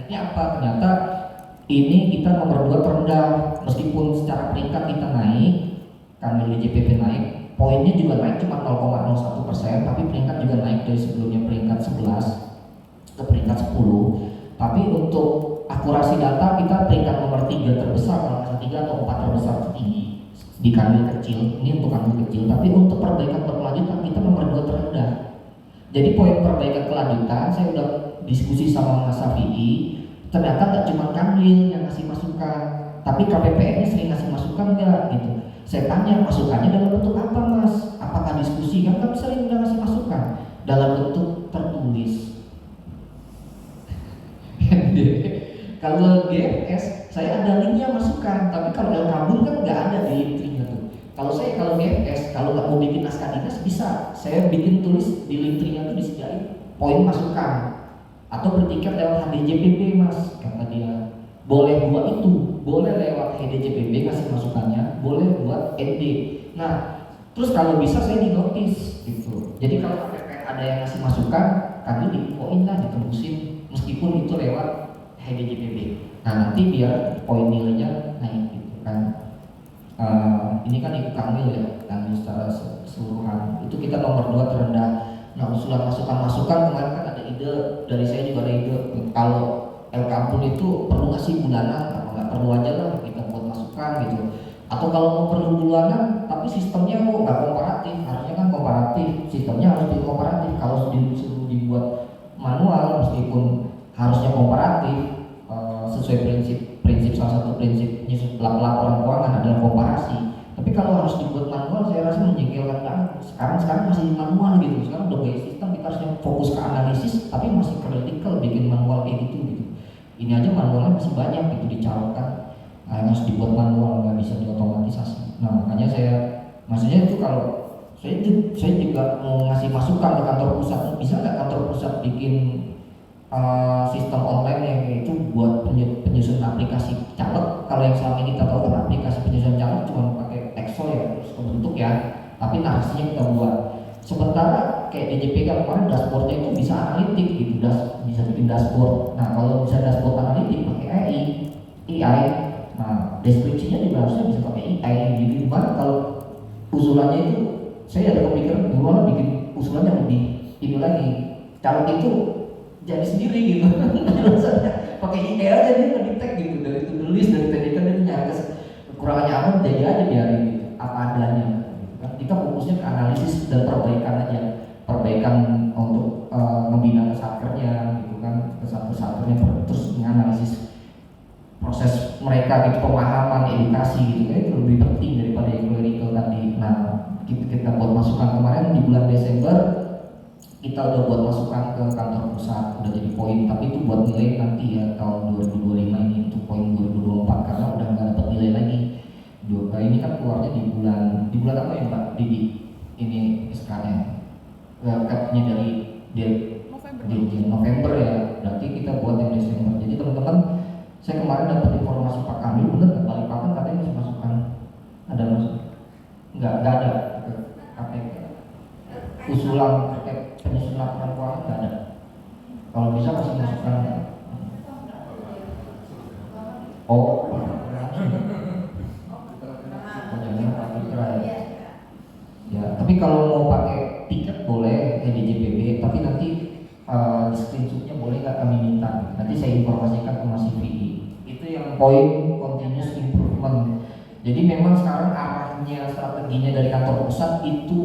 ini apa? Ternyata ini kita nomor 2 terendah, meskipun secara peringkat kita naik, kami di JPP naik, poinnya juga naik cuma 0,01%, tapi peringkat juga naik dari sebelumnya peringkat 11 ke peringkat 10. Tapi untuk akurasi data kita peringkat nomor 3 terbesar, nomor 3 atau 4 terbesar tertinggi di kanwil kecil, ini untuk kanwil kecil. Tapi untuk perbaikan berkelanjutan kita nomor 2 terendah. Jadi poin perbaikan kelanjutan, saya udah diskusi sama Mas Safi'i, ternyata nggak cuma kanwil yang ngasih masukan, tapi KPPN sering ngasih masukan nggak gitu. Saya tanya masukannya dalam bentuk apa Mas? Apakah diskusi? Kan kami sering udah ngasih masukan dalam bentuk tertulis. Kalau GFS saya ada linknya masukan, tapi kalau yang kabur kan nggak ada di linknya tuh. Kalau GFS kalau nggak mau bikin naskah dinas bisa, saya bikin tulis di linknya tuh disediain poin masukan. Atau bertiket lewat HDJPB Mas, kata dia. Boleh buat itu, boleh lewat HDJPB ngasih masukannya, boleh buat ND. Nah, terus kalau bisa saya di notice gitu. Jadi kalau KPPN ada yang ngasih masukan, kami diinfoin lah, ditembusin meskipun itu lewat HDJPB. Nah, nanti biar poin nilainya naik gitu kan. Ini kan ikut kanwil ya, kanwil secara keseluruhan. Itu kita nomor 2 terendah. Nah, usulan masukan kemarin kan ada ide dari saya juga, ada ide kalau El Kampung itu perlu ngasih bulanan, apa nggak perlu aja lah kita buat masukan gitu. Atau kalau mau perlu bulanan tapi sistemnya kok nggak komparatif, harusnya kan komparatif, sistemnya harus komparatif. Kalau disuruh dibuat manual meskipun harusnya komparatif, sesuai prinsip salah satu prinsip laporan keuangan adalah komparasi. Tapi kalau harus dibuat manual saya rasa menjengkelkan banget. Sekarang masih manual gitu. Sekarang udah kayak sistem kita harusnya fokus ke analisis, tapi masih kritikal bikin manual kayak gitu. Ini aja manualnya masih banyak gitu dicarutkan, harus dibuat manual, nggak bisa diotomatisasi. Nah makanya maksudnya itu kalau saya juga mau ngasih masukan ke kantor pusat, bisa nggak kantor pusat bikin sistem online yang itu buat penyusunan aplikasi caleg. Kalau yang selama ini kita tahu kan aplikasi penyusunan caleg cuma pakai Excel ya, terus bentuk ya, tapi narasinya kita buat. Sementara kayak DJPK kemarin dashboardnya itu bisa analitik gitu, bisa bikin dashboard. Nah kalau bisa dashboard analitik pakai AI, nah deskripsinya juga harusnya bisa pakai AI gitu. Gimana kalau usulannya itu, saya ada kepikiran gimana bikin usulan yang lebih ini lagi, caleg itu jadi sendiri gitu. Rasanya pakai AI aja dia ngedetek gitu, dari to-do list, dari TDK dia nyari kekurangannya apa, jadi aja biarin gitu, apa adanya. Kita fokusnya ke analisis dan perbaikan aja, perbaikan untuk membina kesatkernya gitu kan, kesatkernya terus menganalisis proses mereka gitu, pemahaman, edukasi gitu kan, itu lebih penting daripada yang clerical tadi. Nah kita buat masukan kemarin di bulan Desember, kita udah buat masukan ke kantor pusat, udah jadi poin, tapi itu buat nilai nanti ya tahun 2025 ini untuk poin 2024 karena udah nggak dapat nilai lagi. Ini kan keluarnya di bulan apa ya Mbak Didi? Ini SK-nya cutnya dari November ya, berarti kita buat yang Desember. Jadi teman-teman, saya kemarin dapat informasi Pak Kamil, bener nggak Balikpapan katanya masih masukan, ada masuk? Nggak ada ke KPK usulan terkait penyusunan laporan keuangan, nggak ada. Kalau bisa kasih masukan. Oh, ya, tapi kalau mau pakai tiket boleh DJPB, tapi nanti screenshotnya boleh nggak kami minta. Nanti saya informasikan ke Mas VI. Itu yang poin continuous improvement. Jadi memang sekarang arahnya, strateginya dari kantor pusat itu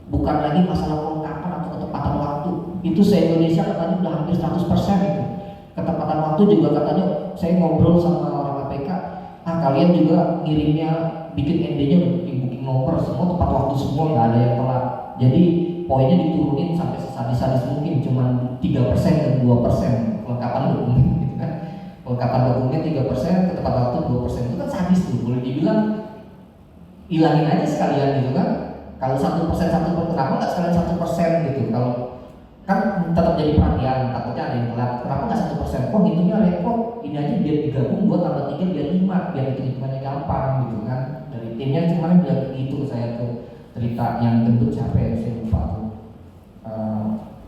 bukan lagi masalah kelengkapan atau ketepatan waktu. Itu se-Indonesia katanya udah hampir 100% itu. Ketepatan waktu juga katanya, saya ngobrol sama orang KPK, kalian juga ngirimnya bikin ND-nya di booking nomor, semua tepat waktu semua, nggak ada yang telat. Jadi poinnya diturunin sampai sesadis-sadis mungkin, cuma 3% dan 2% kelengkapan dokumen gitu kan. Kelengkapan dokumen 3%, ketepatan waktu 2%, itu kan sadis tuh, boleh dibilang hilangin aja sekalian gitu kan. Kalau 1%, kenapa nggak sekalian 1% gitu? Kalau kan tetap jadi perhatian, takutnya ada yang telat. Kenapa nggak 1%? Kok hitungnya repot? Ini aja biar digabung buat tambah 3 biar 5, biar hitungannya gampang gitu kan. Dari timnya kemarin bilang gitu saya tuh, cerita yang gendut siapa ya, saya lupa tuh.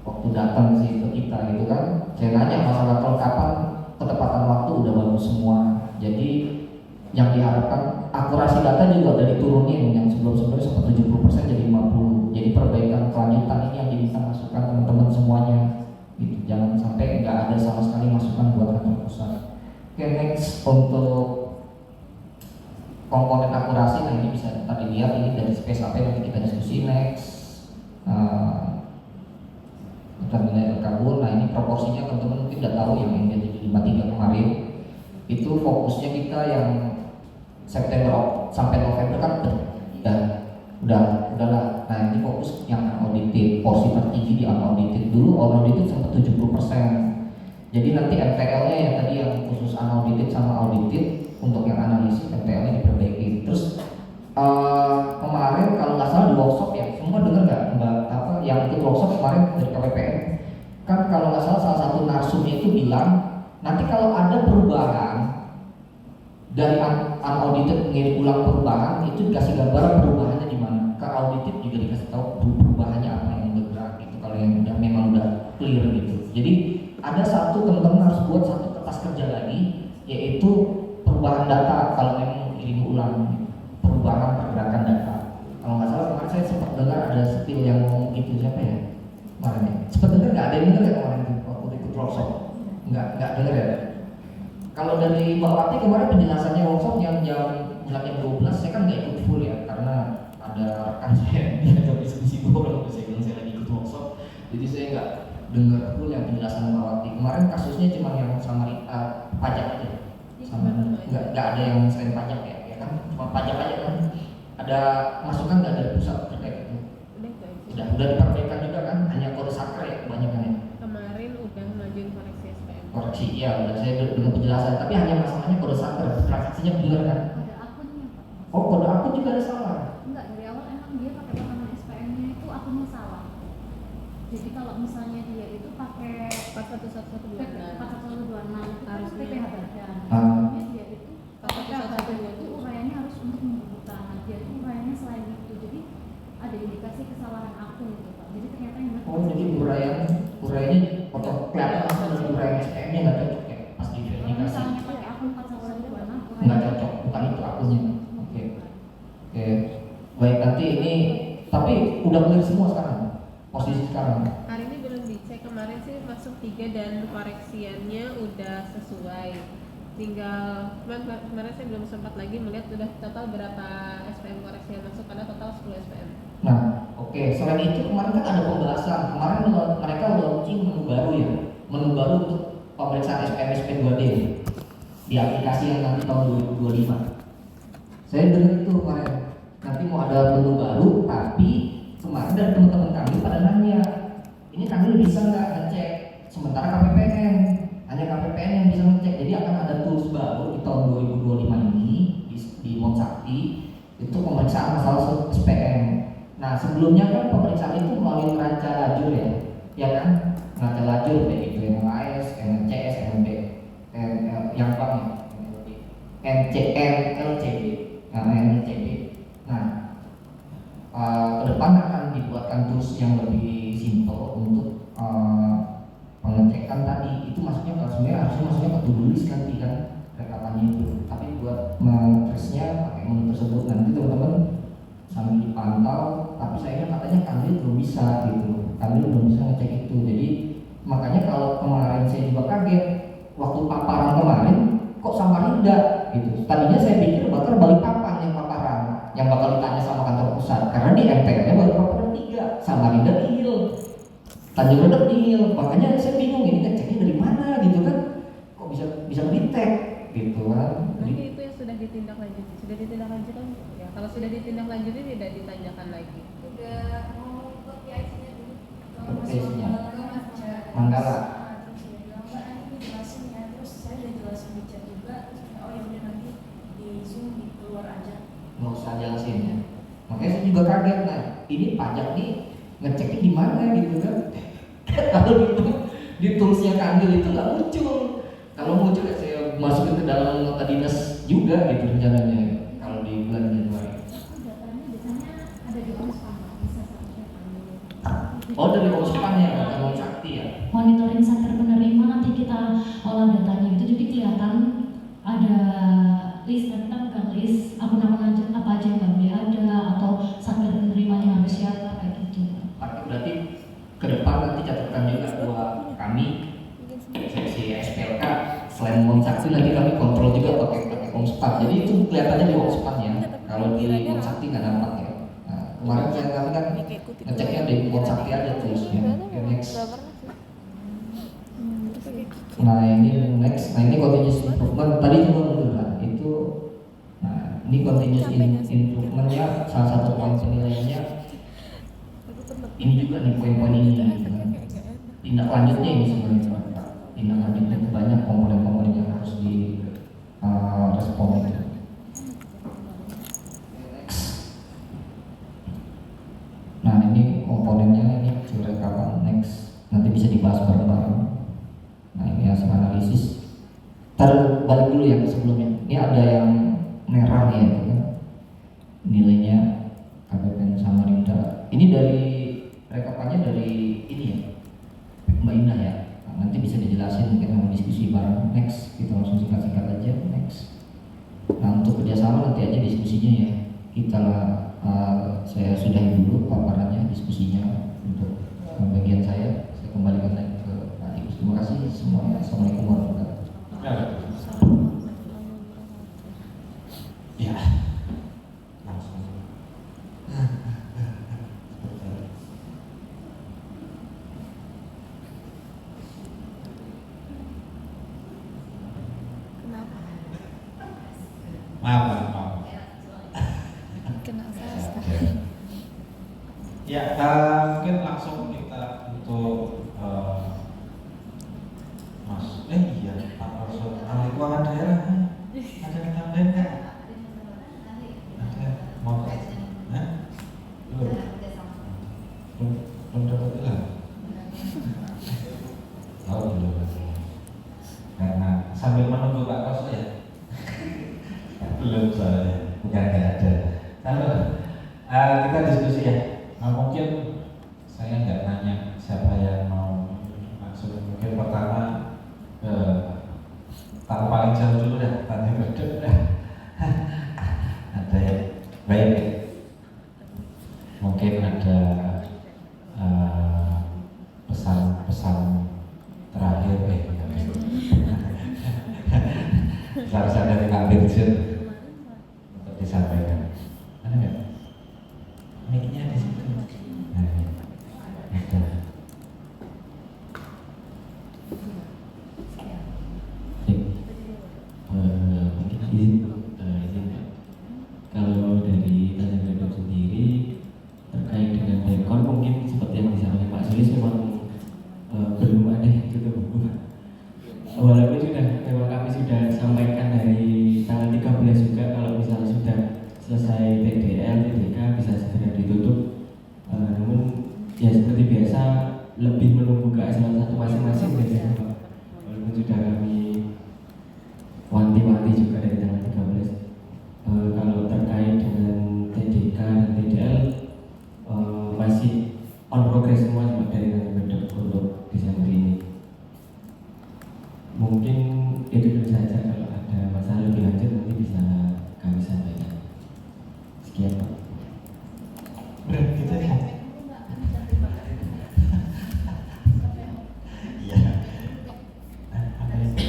Waktu datang sih ke kita gitu kan, saya nanya masalah kelengkapan ketepatan Yang diharapkan akurasi data juga udah diturunin, yang sebelum-sebelumnya sempat 70% jadi 50. Jadi perbaikan kelanjutan ini yang diminta masukan teman-teman semuanya gitu. Jangan sampai nggak ada sama sekali masukan buat kantor pusat. Oke, next untuk komponen akurasi. Nah ini bisa tadi lihat, ini dari space apa nanti kita diskusi next. Kita nilai berkabur. Nah ini proporsinya teman-teman mungkin udah tahu yang jadi 53 kemarin. Itu fokusnya kita yang September sampai November kan udahlah. Nah ini fokus yang unaudited, porsi tertinggi di unaudited. Dulu unaudited sampai 70%. Jadi nanti NPL-nya yang tadi yang khusus unaudited sama audited, untuk yang analisis NPL-nya diperbaiki. Terus kemarin kalau nggak salah di workshop ya, semua dengar nggak Mbak apa yang ikut workshop kemarin dari KPPN? Kan kalau nggak salah satu narsumnya itu bilang nanti kalau ada perubahan dari unaudited mengirim ulang perubahan itu dikasih gambaran perubahannya di mana. Ke audited juga dikasih tahu perubahannya apa yang bergerak gitu. Kalau yang memang udah clear gitu. Jadi ada satu teman-teman harus buat satu kertas kerja lagi, yaitu perubahan data kalau memang mengirim ulang perubahan pergerakan data. Kalau nggak salah kemarin saya sempat dengar ada spill yang ngomong gitu, siapa ya kemarin ya? Sempat dengar nggak? Ada yang dengar nggak kemarin waktu ikut workshop? Nggak dengar ya? Kalau dari Mbak Wati kemarin penjelasannya workshop yang jam 12 saya kan nggak ikut full ya, karena ada rekan saya diajak diskusi bola, saya bilang saya lagi ikut workshop, jadi saya nggak dengar full yang penjelasan Mbak Wati. Kemarin kasusnya cuma yang sama pajak aja, sama nggak ada yang selain pajak ya kan, cuma pajak aja kan. Ada masukan nggak dari pusat terkait itu? Udah diperbaikan juga kan, hanya kode sakra ya kebanyakan ya. Kemarin udah ngajuin koreksi SPM. Koreksi ya, udah saya dengan penjelasan, tapi hanya masalahnya kode sakra, transaksinya benar kan? Kode akunnya Pak. Oh kode akun juga ada salah? Enggak, dari awal emang dia pakai rekaman SPM-nya itu akunnya salah. Jadi kalau misalnya dia itu pakai 411126 4126 harus PPh badan. Ah. Dia itu PPh badan itu uraiannya harus untuk membuka. Dia itu uraiannya selain itu. Jadi ada indikasi kesalahan akun itu Pak. Jadi ternyata yang Oh jadi uraiannya foto kelihatan langsung dari uraian SPM-nya nggak cocok ya pas di verifikasi? misalnya pakai akun 4126 Nggak cocok, bukan itu akunnya. Oke. Baik, nanti ini tapi udah clear semua sekarang posisi sekarang. Hari ini belum dicek, kemarin sih masuk 3 dan koreksiannya udah sesuai. Tinggal kemarin saya belum sempat lagi melihat udah total berapa SPM koreksi yang masuk, karena total 10 SPM. Nah, oke. Selain itu kemarin kan ada pembahasan. Kemarin mereka launching menu baru ya, menu baru untuk pemeriksaan SPM SP2D di aplikasi yang nanti tahun 2025. Saya dengar itu kemarin. Nanti mau ada menu baru, tapi kemarin dari teman-teman kami pada nanya, ini kami bisa nggak ngecek? Sementara KPPN, hanya KPPN yang bisa ngecek. Jadi akan ada tools baru di tahun 2025 ini di Monsakti, itu pemeriksaan masalah SPM. Nah sebelumnya kan pemeriksaan itu melalui neraca lajur ya kan? Neraca lajur baik itu NLAS, NCS, NB, yang bank ya, NCB, NCB. Nah ke depan akan dibuatkan tools yang lebih simple untuk pengecekan tadi. Itu maksudnya kalau sebenarnya harusnya masuknya ke to-do list nanti kan rekapannya itu. Tapi buat mengeresnya pakai menu tersebut nanti teman-teman sambil dipantau. Tapi sayangnya katanya Kanwil belum bisa gitu. Kanwil belum bisa ngecek itu. Jadi makanya kalau kemarin saya juga kaget waktu paparan kemarin kok Samarinda gitu. Tadinya saya pikir bakal Balikpapan yang paparan, yang bakal ditanya sama kantor pusat, karena di MPL-nya baru paparan 3, Samarinda nihil, Tanjung Redep nihil. Makanya saya bingung ini ngeceknya dari mana gitu kan, kok bisa di-tag gitu kan. Nanti itu yang sudah ditindaklanjuti, kan ya, kalau sudah ditindaklanjuti tidak ditanyakan lagi. Udah mau ke PIC-nya dulu. PIC-nya. Manggala. Jelasin ya, terus saya udah jelasin di chat juga. Terus oh ya udah nanti di Zoom di keluar aja. Nggak usah jelasin ya. Makanya saya juga kaget, nah ini pajak nih ngeceknya di mana gitu kan. Kalau di toolsnya Kanwil itu nggak muncul. Kalau muncul ya saya masukin ke dalam nota dinas juga gitu rencananya kalau di bulan Januari. datanya biasanya ada di OSPAN Pak. Bisa seharusnya Kanwil. Oh dari OSPAN-nya, bukan Monsakti ya? Monitoring center penerima nanti kita olah datanya itu, jadi kelihatan ada list, dan kita pegang list akun-akun apa aja yang nggak boleh ada, atau sumber penerimanya harus siapa, kayak gitu. Oke, berarti ke depan nanti catatan juga buat kami seksi SPLK, selain Monsakti nanti kami kontrol juga pakai Komspat. Jadi itu kelihatannya di Komspat ya. Kalau di Monsakti nggak nampak ya. Nah, kemarin kami kan ngeceknya di Monsakti aja terus ya. Oke, next. Nah ini next, nah ini continuous improvement tadi cuma menurut itu. Nah ini continuous improvementnya salah satu poin penilaiannya ini juga nih poin-poin ini gitu kan. Tindak lanjutnya ini sebenarnya Pak. Tindak lanjutnya itu banyak komponen-komponen yang harus di respon itu. Next. Nah ini komponennya ini rekapan next, nanti bisa dibahas bareng-bareng. Nah ini hasil analisis. Balik dulu yang sebelumnya. Ini ada yang merah ya, itu kan nilainya KPPN Samarinda. Ini dari rekapannya dari ini ya, Mbak Indah ya. Nah, nanti bisa dijelasin mungkin sama diskusi bareng. Next, kita langsung singkat-singkat aja. Next. Nah untuk kerjasama nanti aja diskusinya ya. Kita saya sudahi dulu paparannya, diskusinya untuk bagian saya kembalikan lagi ke Pak Agus. Terima kasih semuanya. Assalamualaikum warahmatullahi wabarakatuh. Ya. Langsung. Maaf. Ya, mungkin langsung kita untuk Mas. Iya, Pak Rasul. Ahli keuangan daerah. Ada yang tambahin nggak? Ada mau? Hah? Belum dapat bilang. Oh belum. Karena sambil menunggu Pak Rasul ya. Belum soalnya, bukan nggak ada. Lalu kita diskusi ya. Nah, mungkin saya nggak nanya siapa yang mau langsung. Mungkin pertama tamu paling jauh dulu dah, tanya berdua dah. Ada yang baik. Mungkin ada pesan-pesan terakhir pesan dari Pak Dirjen untuk disampaikan. Ada nggak? Mic-nya di situ. Nah, ada. Mungkin izin Pak. Kalau dari Tanjung Redok sendiri terkait dengan dekor, mungkin seperti yang disampaikan Pak Sulis memang belum ada yang tutup buku. Walaupun memang kami sudah sampaikan dari tanggal 13 juga, kalau misalnya sudah selesai TDL, TDK bisa segera ditutup. Namun ya seperti biasa lebih menunggu keaslian satu masing-masing biasanya Pak. Walaupun sudah kami wanti-wanti juga dari tanggal 13. Kalau terkait dengan TDK dan TDL masih on progress semua dari Tanjung untuk Desember ini. Mungkin itu dulu saja, kalau ada masalah lebih lanjut nanti bisa kami sampaikan. Sekian Pak. Berat kita ya. Iya. Apa itu?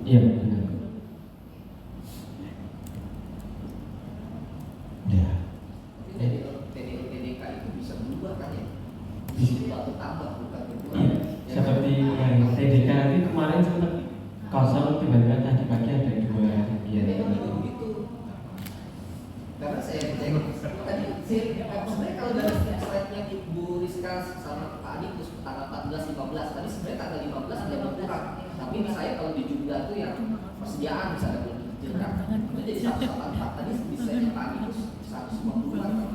Iya benar. Ya. Jadi TDK itu bisa berubah kan ya? Bisa. Bisa tambah bukan berubah. Iya. Seperti yang TDK nanti kemarin sempat kosong, tiba-tiba tadi pagi ada 2 Iya, kegiatan. begitu. Karena saya cek tadi sebenarnya kalau dari slide-nya Ibu Rizka sama Pak Adi terus tanggal 14, 15 tadi sebenarnya tanggal 15 sudah berkurang. Tapi di saya kalau di jumlah itu yang persediaan bisa ada belum dikecilkan. Itu jadi 184 tadi bisa Pak Adi terus 150-an.